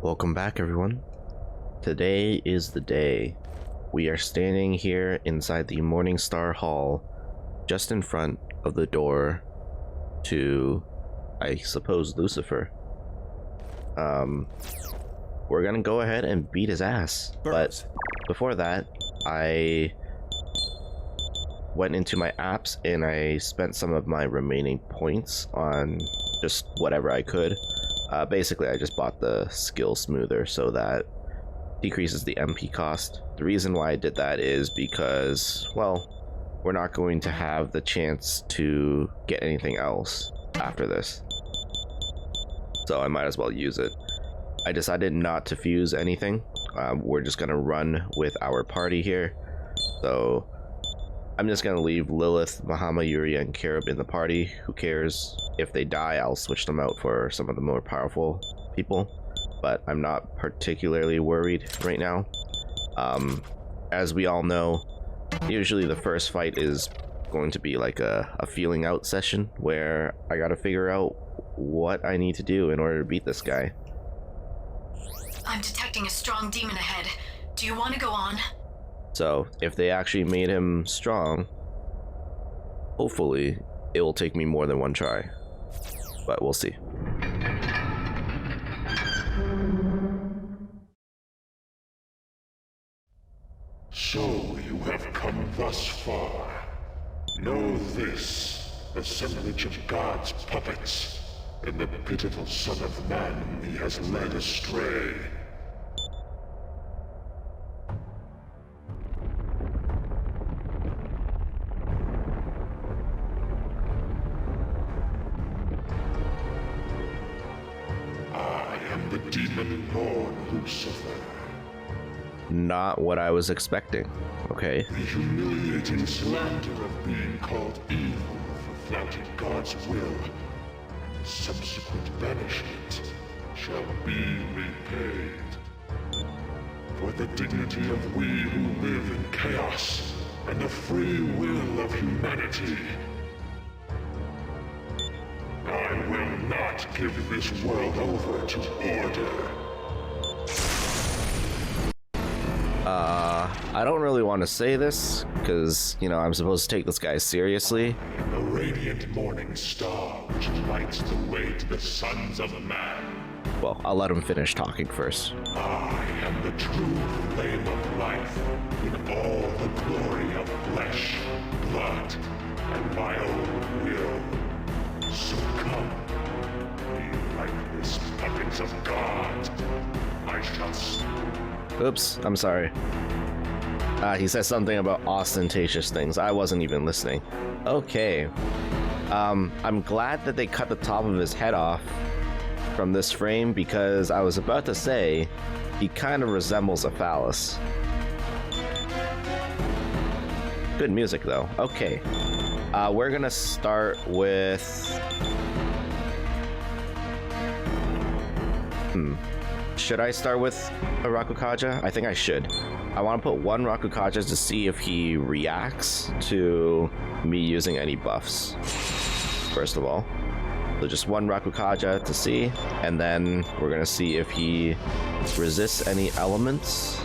Welcome back, everyone. Today is the day. We are standing here inside the Morningstar Hall, just in front of the door to, I suppose, Lucifer. We're gonna go ahead and beat his ass. But before that, I went into my apps and I spent some of my remaining points on just whatever I could. Basically, I just bought the skill smoother so that decreases the MP cost. The reason why I did that is because, well, we're not going to have the chance to get anything else after this. So I might as well use it. I decided not to fuse anything. We're just gonna run with our party here. So I'm just gonna leave Lilith, Mahama, Yuri, and Carib in the party. Who cares? If they die, I'll switch them out for some of the more powerful people. But I'm not particularly worried right now. As we all know, usually the first fight is going to be like a feeling out session where I gotta figure out what I need to do in order to beat this guy. I'm detecting a strong demon ahead. Do you want to go on? So, if they actually made him strong, hopefully it will take me more than one try. But we'll see. So you have come thus far. Know this, assemblage of God's puppets, and the pitiful son of man whom he has led astray. I am the Demon Lord Lucifer. Not what I was expecting. Okay. The humiliating slander of being called evil for flouting God's will, and subsequent banishment, shall be repaid. For the dignity of we who live in chaos, and the free will of humanity, I will not give this world over to order. I don't really want to say this, because, you know, I'm supposed to take this guy seriously. A radiant morning star which lights the way to the sons of man. Well, I'll let him finish talking first. I am the true flame of life, in all the glory of flesh, blood, and my own will. So come, be lifeless puppets of God. I shall... Oops, I'm sorry. He says something about ostentatious things. I wasn't even listening. Okay. I'm glad that they cut the top of his head off from this frame, because I was about to say he kind of resembles a phallus. Good music though. Okay. We're gonna start with... Should I start with a Rakukaja? I think I should. I want to put one Rakukaja to see if he reacts to me using any buffs, first of all. So just one Rakukaja to see, and then we're going to see if he resists any elements,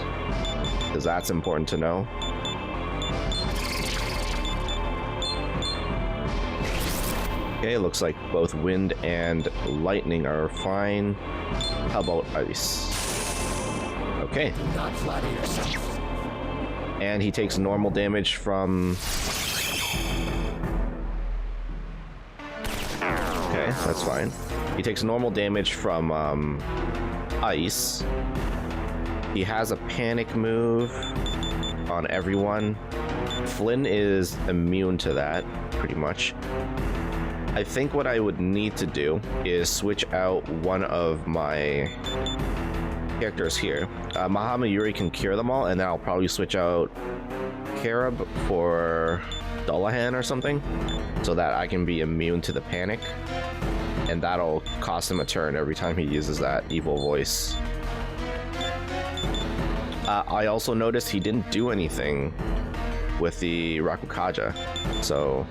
because that's important to know. Okay, looks like both wind and lightning are fine. How about ice? Okay. Do not flatter yourself. And he takes normal damage from... Okay, that's fine. He takes normal damage from ice. He has a panic move on everyone. Flynn is immune to that, pretty much. I think what I would need to do is switch out one of my characters here. Mahama Yuri can cure them all, and then I'll probably switch out Carib for Dullahan or something, so that I can be immune to the panic, and that'll cost him a turn every time he uses that evil voice. I also noticed he didn't do anything with the Rakukaja, so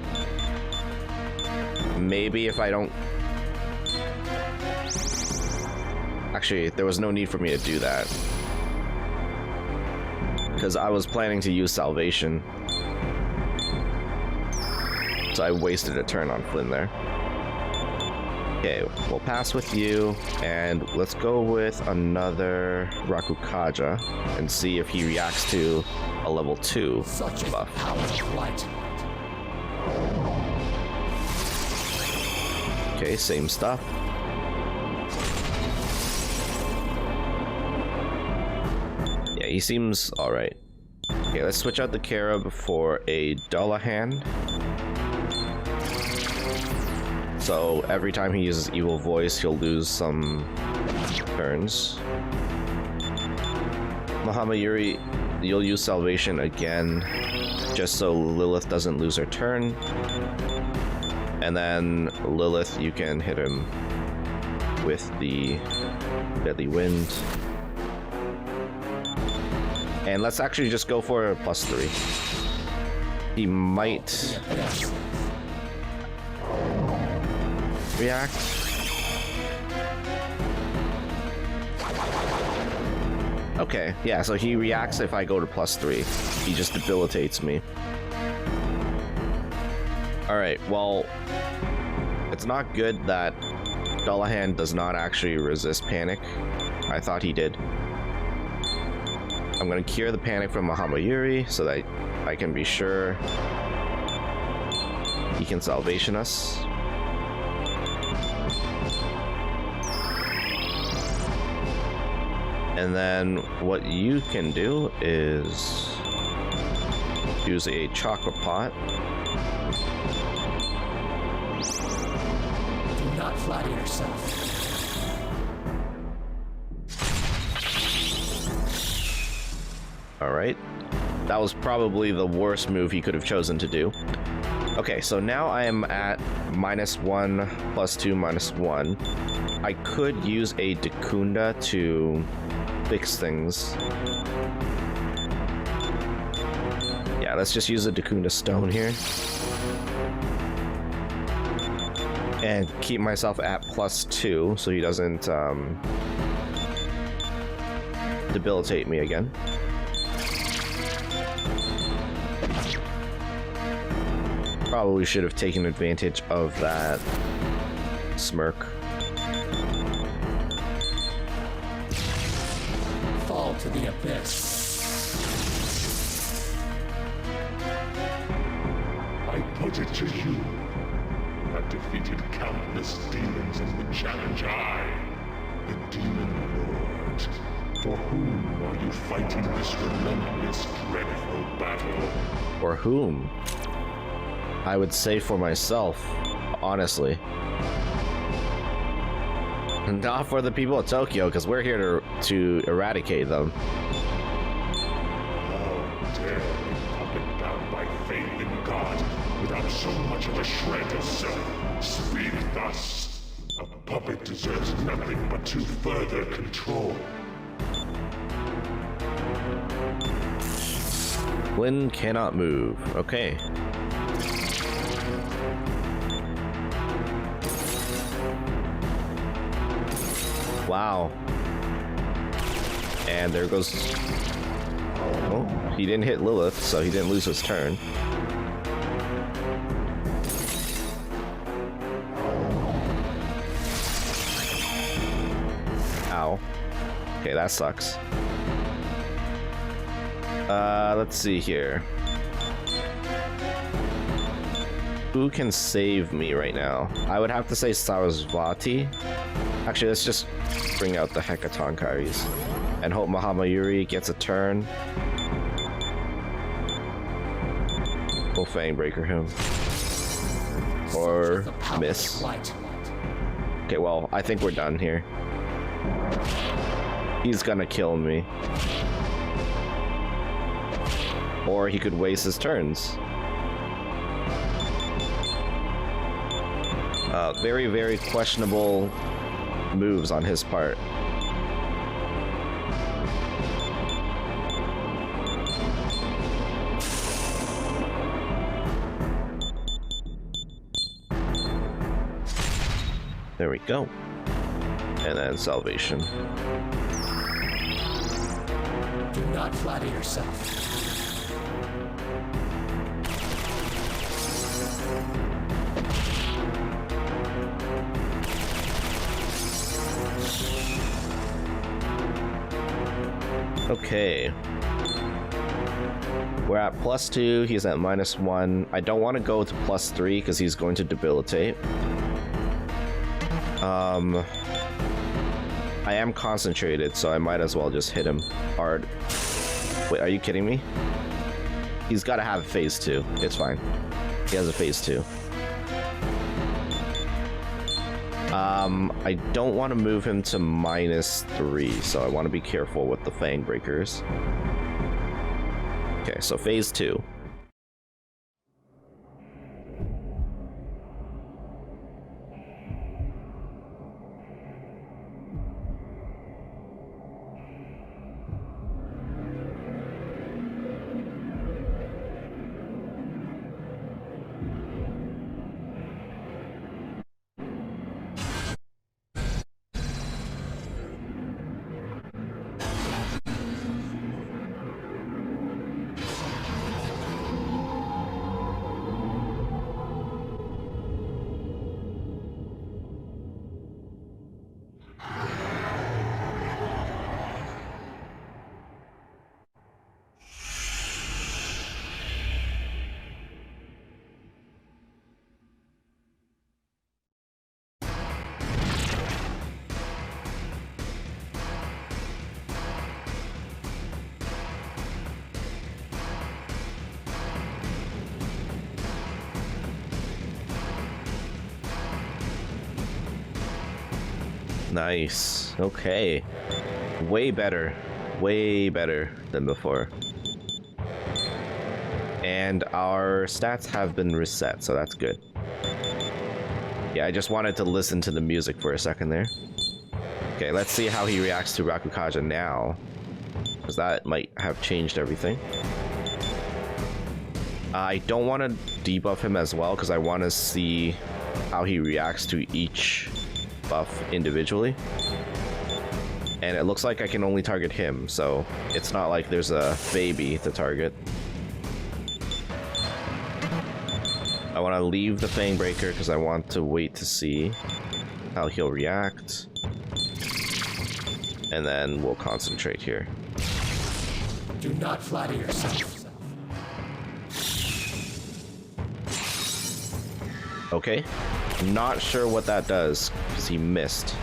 maybe if I don't... Actually, there was no need for me to do that. Because I was planning to use Salvation. So I wasted a turn on Flynn there. Okay, we'll pass with you, and let's go with another Rakukaja and see if he reacts to a level 2 Such is buff. the power of light. Okay, same stuff. Yeah, he seems alright. Okay, let's switch out the Kara before a Dullahan. So every time he uses Evil Voice, he'll lose some turns. Mahamayuri, you'll use Salvation again, just so Lilith doesn't lose her turn. And then Lilith, you can hit him with the Deadly Wind. And let's actually just go for a +3. He might react. Okay, yeah, so he reacts if I go to +3. He just debilitates me. Alright, well, it's not good that Dullahan does not actually resist panic. I thought he did. I'm gonna cure the panic from Mahamayuri so that I can be sure he can Salvation us. And then what you can do is use a Chakra Pot. Do not flatter yourself. Alright. That was probably the worst move he could have chosen to do. Okay, so now I am at -1, +2, -1. I could use a Dekunda to fix things. Yeah, let's just use a Dekunda Stone here. And keep myself at +2 so he doesn't debilitate me again. Probably should have taken advantage of that smirk. Fall to the abyss. I put it to you. You have defeated countless demons in the challenge the Demon Lord. For whom are you fighting this relentless, dreadful battle? For whom? I would say for myself, honestly. Not for the people of Tokyo, because we're here to eradicate them. How dare a puppet bound by faith in God without so much of a shred of self speak thus? A puppet deserves nothing but to further control. Flynn cannot move. Okay. Wow. And there goes... Oh, he didn't hit Lilith, so he didn't lose his turn. Ow. Okay, that sucks. Let's see here. Who can save me right now? I would have to say Sarasvati. Actually, let's just bring out the Hekatonkaris and hope Mahamayuri gets a turn. We'll Fang Breaker him. Or miss. Okay, well, I think we're done here. He's gonna kill me. Or he could waste his turns. Very, very questionable moves on his part. There we go. And then salvation. Do not flatter yourself. Okay. We're at +2, he's at -1. I don't want to go to +3 because he's going to debilitate. I am concentrated, so I might as well just hit him hard. Wait, are you kidding me? He's got to have phase 2. It's fine. He has a phase 2. I don't want to move him to -3, so I want to be careful with the Fang Breakers. Okay, so phase 2. Nice. Okay. Way better. Way better than before. And our stats have been reset, so that's good. Yeah, I just wanted to listen to the music for a second there. Okay, let's see how he reacts to Rakukaja now, because that might have changed everything. I don't want to debuff him as well, because I want to see how he reacts to each buff individually. And it looks like I can only target him, so it's not like there's a baby to target. I want to leave the Fang Breaker because I want to wait to see how he'll react. And then we'll concentrate here. Do not flatter yourself. Okay. Not sure what that does because he missed.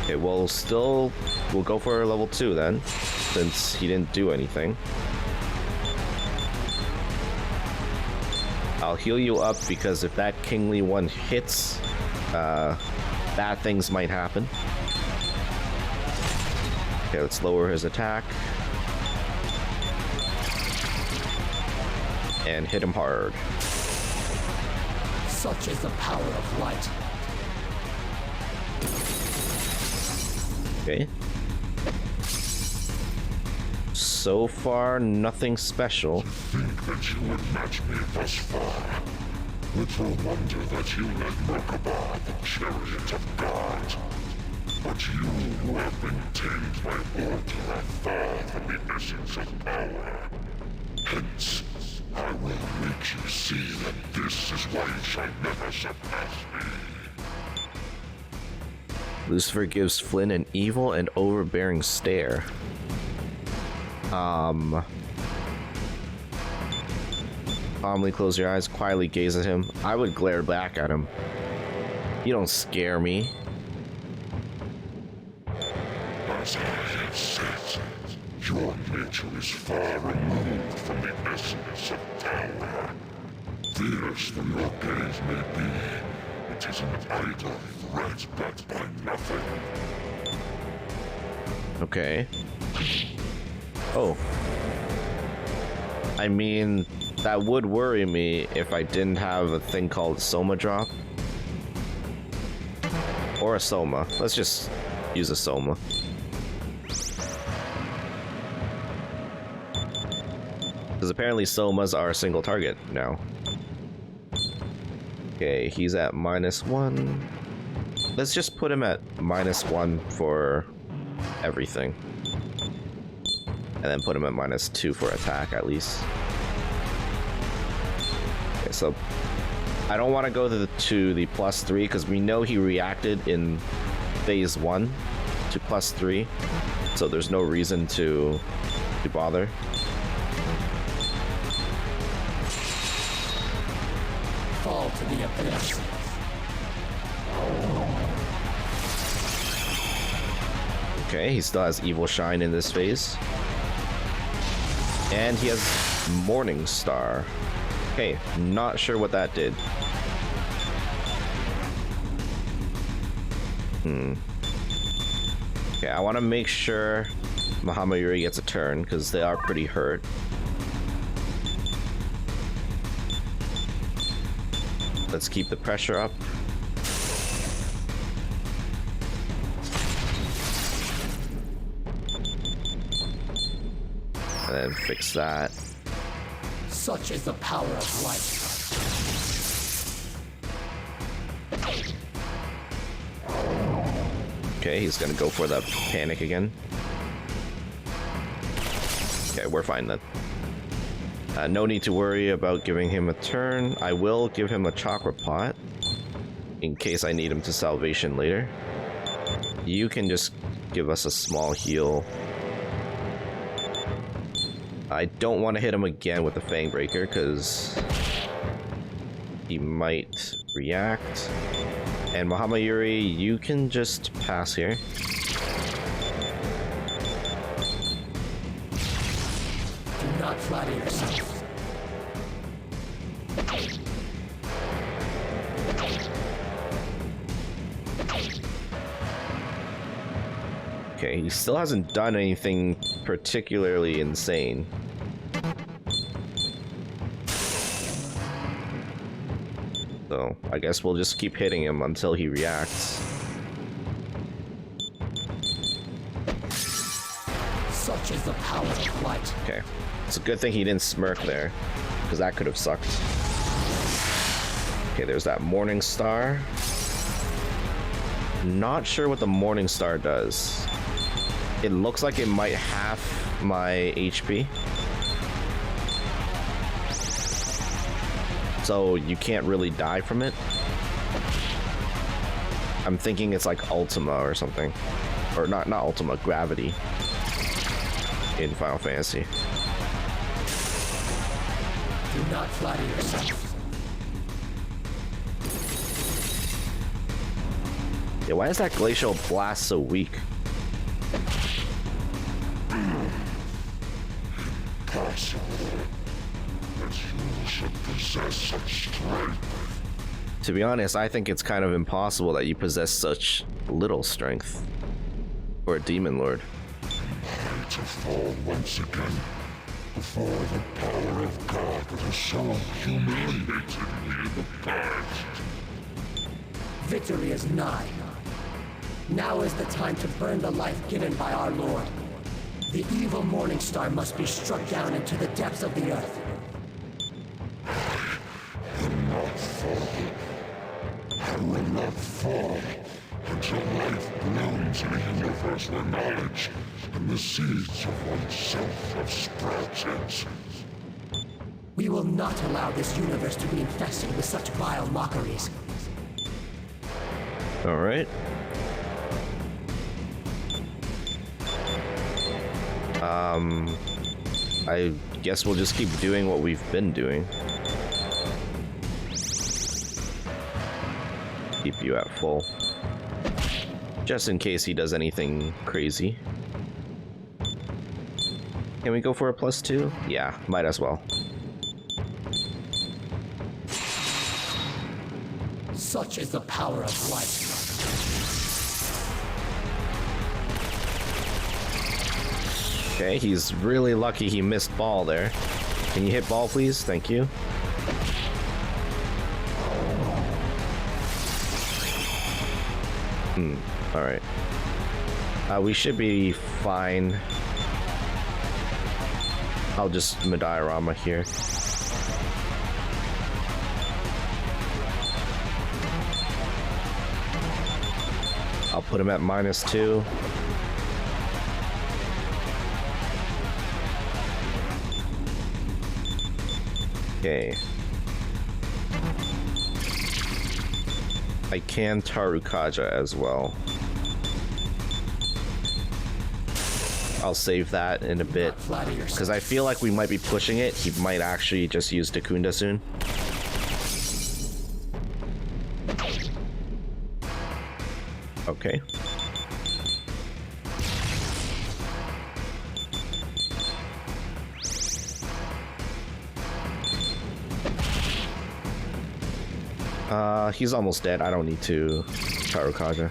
Okay, we'll go for level 2 then, since he didn't do anything. I'll heal you up because if that Kingly one hits, bad things might happen. Okay, let's lower his attack. And hit him hard. Such is the power of light. Okay. So far, nothing special. Think that you would match me thus far. Little wonder that you led Merkaba, the chariot of God. But you who have been tamed by order are far from the essence of power. Hence, I will make you see that this is why you shall never surpass me. Lucifer gives Flynn an evil and overbearing stare. Calmly close your eyes, quietly gaze at him. I would glare back at him. You don't scare me. As I have said, your nature is far removed from the essence of power. Fierce though your gaze may be, it is an idle threat backed by nothing. Okay. Oh. I mean, that would worry me if I didn't have a thing called Soma Drop. Or a Soma. Let's just use a Soma. Because apparently Somas are a single target now. Okay, he's at -1. Let's just put him at -1 for everything. And then put him at -2 for attack at least. Okay, so I don't want to go to the +3 because we know he reacted in phase 1 to +3. So there's no reason to bother. Fall to the abyss. Okay, he still has Evil Shine in this phase. And he has Morning Star. Okay, not sure what that did. Okay, I want to make sure Mahamayuri gets a turn, because they are pretty hurt. Let's keep the pressure up. And then fix that. Such is the power of light. Okay, he's gonna go for the panic again. Okay, we're fine then. No need to worry about giving him a turn. I will give him a chakra pot in case I need him to salvation later. You can just give us a small heal. I don't want to hit him again with the Fang Breaker because he might react. And Mahamayuri, you can just pass here. Do not flatter yourself. Okay, he still hasn't done anything particularly insane. So, I guess we'll just keep hitting him until he reacts. Such is the power of light. Okay, it's a good thing he didn't smirk there, because that could have sucked. Okay, there's that Morning Star. Not sure what the Morning Star does. It looks like it might half my HP. So you can't really die from it. I'm thinking it's like Ultima or something. Or not Ultima, Gravity in Final Fantasy. Do not flatter yourself. Yeah, why is that Glacial Blast so weak? Possible that you should possess such strength. To be honest, I think it's kind of impossible that you possess such little strength for a Demon Lord. To fall once again before the power of God that has so humiliated me in the past. Victory is nigh. Now is the time to burn the life given by our Lord. The evil Morning Star must be struck down into the depths of the earth. I will not fall until life blooms in a universe where knowledge and the seeds of oneself have sprouted. We will not allow this universe to be infested with such vile mockeries. All right. I guess we'll just keep doing what we've been doing. Keep you at full. Just in case he does anything crazy. Can we go for a +2? Yeah, might as well. Such is the power of light. Okay, he's really lucky he missed ball there. Can you hit ball, please? Thank you. Alright. We should be fine. I'll just Diorama here. I'll put him at -2. Okay. I can Tarukaja as well. I'll save that in a bit, because I feel like we might be pushing it. He might actually just use Takunda soon. Okay. He's almost dead. I don't need to Tarukaja.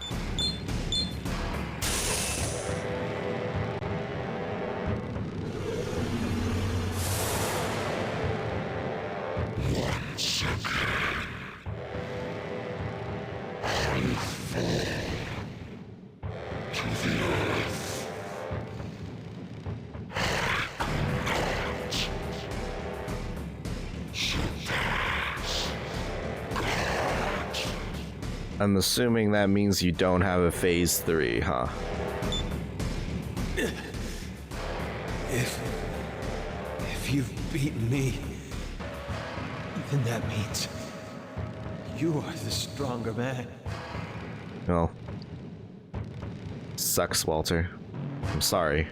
I'm assuming that means you don't have a phase 3, huh? If you've beaten me, then that means you are the stronger man. Well, sucks, Walter. I'm sorry.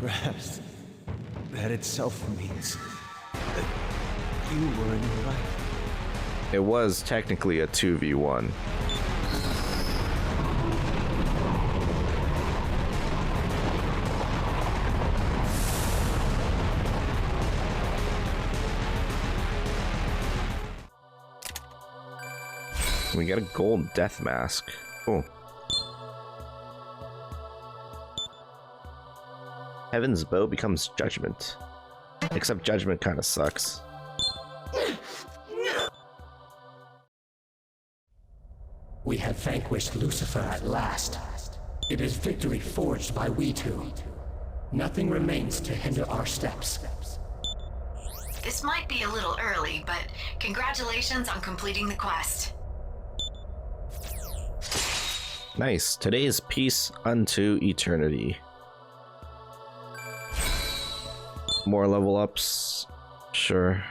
Perhaps that itself means that you were in the right. It was technically a 2v1. We got a gold death mask. Cool. Heaven's bow becomes judgment. Except judgment kind of sucks. We have vanquished Lucifer at last. It is victory forged by we two. Nothing remains to hinder our steps. This might be a little early, but congratulations on completing the quest. Nice. Today is peace unto eternity. More level ups. Sure.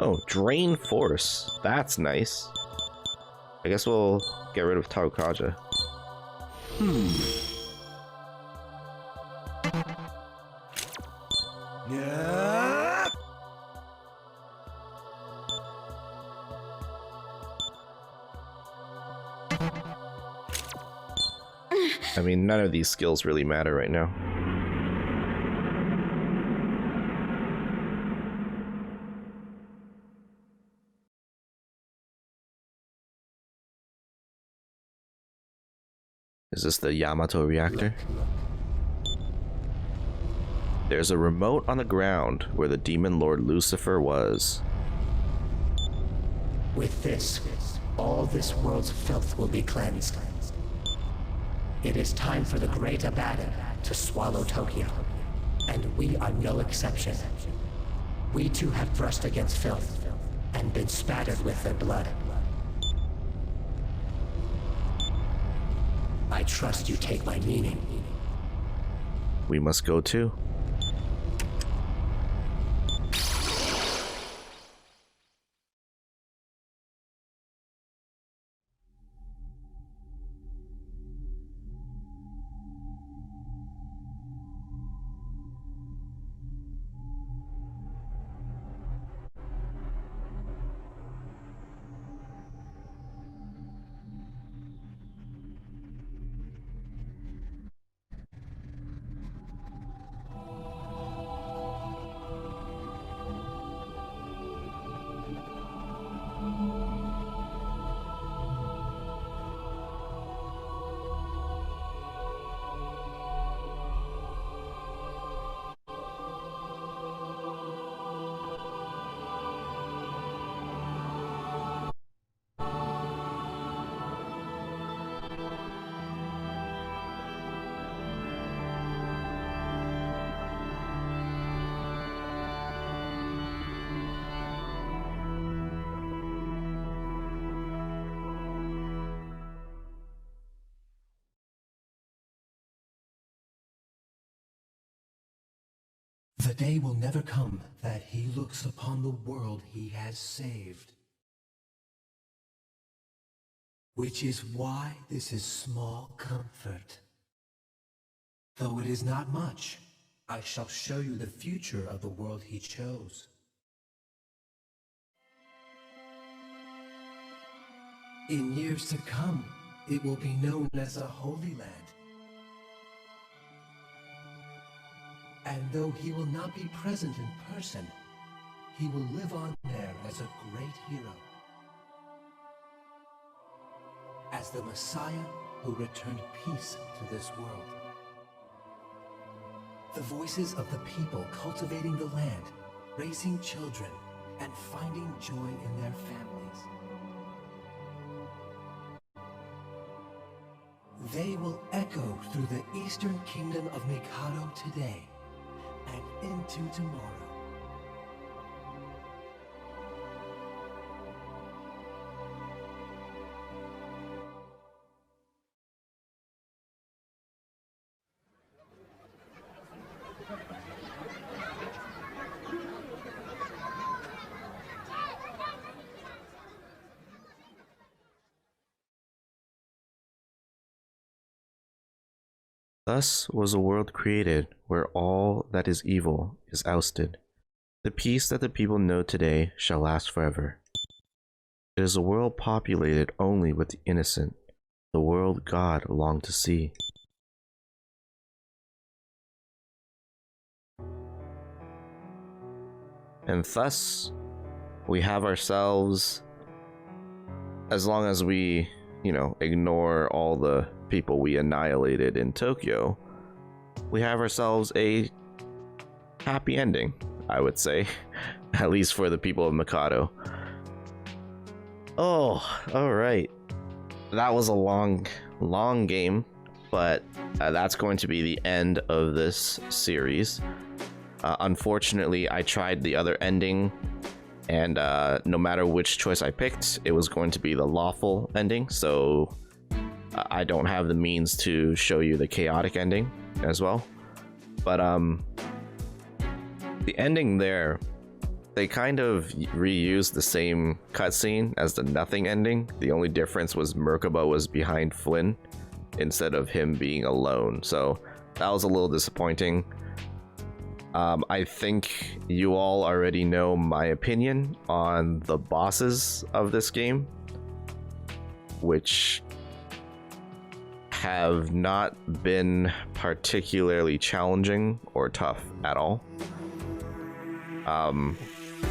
Oh, drain force. That's nice. I guess we'll get rid of Tarukaja. Yeah. I mean, none of these skills really matter right now. Is this the Yamato reactor? There's a remote on the ground where the Demon Lord Lucifer was. With this, all this world's filth will be cleansed. It is time for the great Abaddon to swallow Tokyo, and we are no exception. We too have brushed against filth and been spattered with their blood. I trust you take my meaning. We must go too. The day will never come that he looks upon the world he has saved. Which is why this is small comfort. Though it is not much, I shall show you the future of the world he chose. In years to come, it will be known as a Holy Land. And though he will not be present in person, he will live on there as a great hero. As the Messiah who returned peace to this world. The voices of the people cultivating the land, raising children, and finding joy in their families. They will echo through the Eastern Kingdom of Mikado today and into tomorrow. Thus was a world created where all that is evil is ousted. The peace that the people know today shall last forever. It is a world populated only with the innocent, the world God longed to see. And thus, we have ourselves, as long as we, ignore all the people we annihilated in Tokyo, we have ourselves a happy ending, I would say, at least for the people of Mikado. Oh, alright. That was a long game, but that's going to be the end of this series. Unfortunately, I tried the other ending, and no matter which choice I picked, it was going to be the lawful ending, so I don't have the means to show you the chaotic ending as well. But the ending there, they kind of reused the same cutscene as the nothing ending. The only difference was Merkaba was behind Flynn instead of him being alone, so that was a little disappointing. I think you all already know my opinion on the bosses of this game, which have not been particularly challenging or tough at all.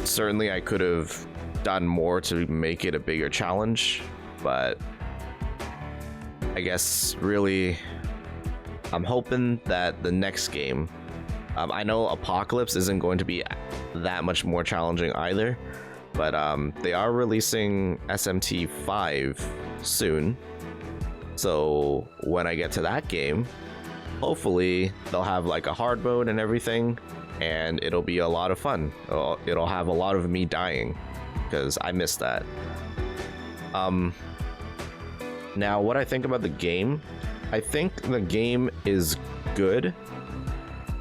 Certainly I could have done more to make it a bigger challenge, but I guess really I'm hoping that the next game, I know Apocalypse isn't going to be that much more challenging either, but they are releasing SMT 5 soon. So when I get to that game, hopefully they'll have like a hard mode and everything, and it'll be a lot of fun. It'll have a lot of me dying, because I missed that. Now, what I think about the game, I think the game is good,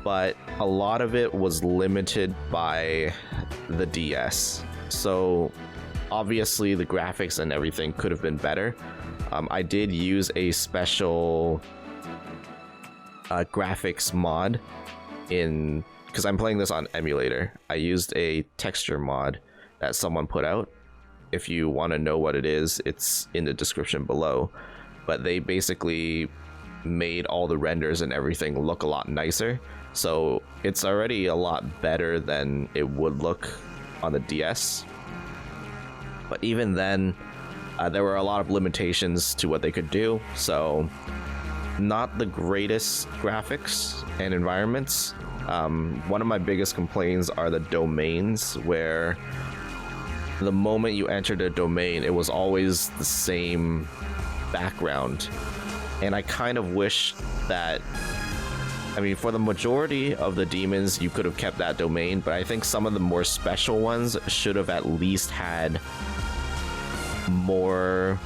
but a lot of it was limited by the DS. So obviously the graphics and everything could have been better. I did use a special graphics mod because I'm playing this on emulator. I used a texture mod that someone put out. If you want to know what it is, it's in the description below. But they basically made all the renders and everything look a lot nicer. So it's already a lot better than it would look on the DS. But even then, there were a lot of limitations to what they could do. So not the greatest graphics and environments. One of my biggest complaints are the domains, where the moment you entered a domain, it was always the same background. And I kind of wish that, I mean, for the majority of the demons, you could have kept that domain, but I think some of the more special ones should have at least had more,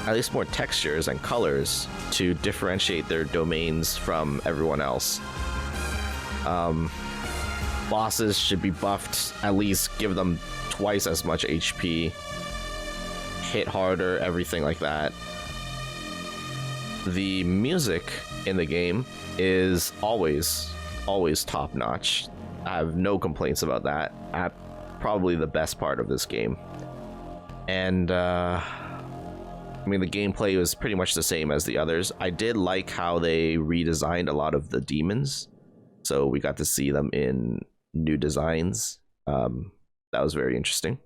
at least more textures and colors to differentiate their domains from everyone else. Bosses should be buffed, at least give them twice as much HP, hit harder, everything like that. The music in the game is always top notch. I have no complaints about that. Probably the best part of this game. And I mean, the gameplay was pretty much the same as the others. I did like how they redesigned a lot of the demons, so we got to see them in new designs. That was very interesting.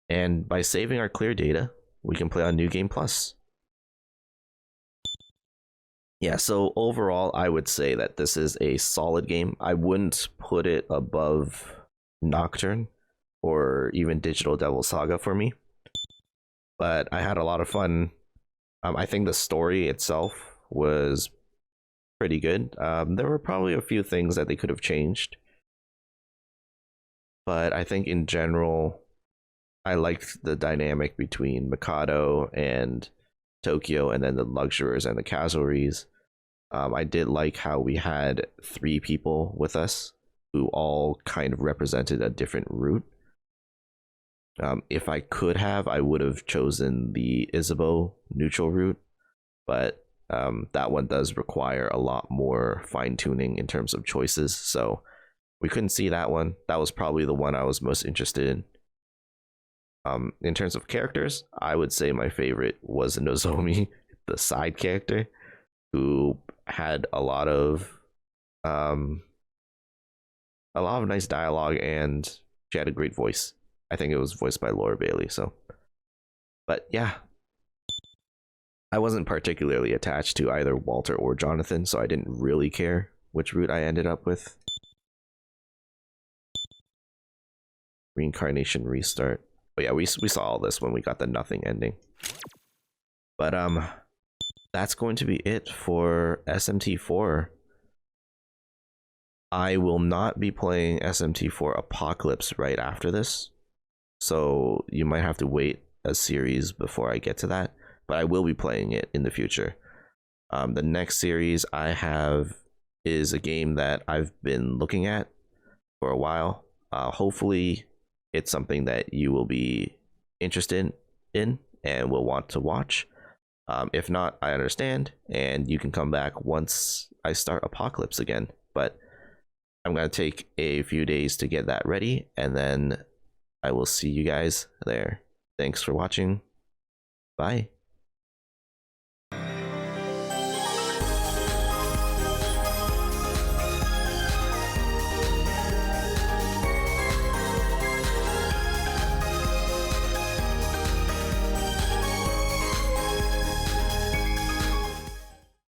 And by saving our clear data, we can play on New Game Plus. Yeah, so overall, I would say that this is a solid game. I wouldn't put it above Nocturne or even Digital Devil Saga for me, but I had a lot of fun. I think the story itself was pretty good. There were probably a few things that they could have changed, but I think in general, I liked the dynamic between Mikado and Tokyo, and then the Luxurers and the Casuaries. I did like how we had 3 people with us who all kind of represented a different route. If I could have, I would have chosen the Isabeau neutral route, but that one does require a lot more fine-tuning in terms of choices, so we couldn't see that one. That was probably the one I was most interested in. In terms of characters, I would say my favorite was Nozomi, the side character, who had a lot of nice dialogue, and she had a great voice. I think it was voiced by Laura Bailey. So, but yeah, I wasn't particularly attached to either Walter or Jonathan, so I didn't really care which route I ended up with. Reincarnation restart. But yeah, we saw all this when we got the nothing ending. But that's going to be it for SMT4. I will not be playing SMT4 Apocalypse right after this, so you might have to wait a series before I get to that, but I will be playing it in the future. The next series I have is a game that I've been looking at for a while. Hopefully it's something that you will be interested in and will want to watch. If not, I understand, and you can come back once I start Apocalypse again, but I'm going to take a few days to get that ready, and then I will see you guys there. Thanks for watching. Bye.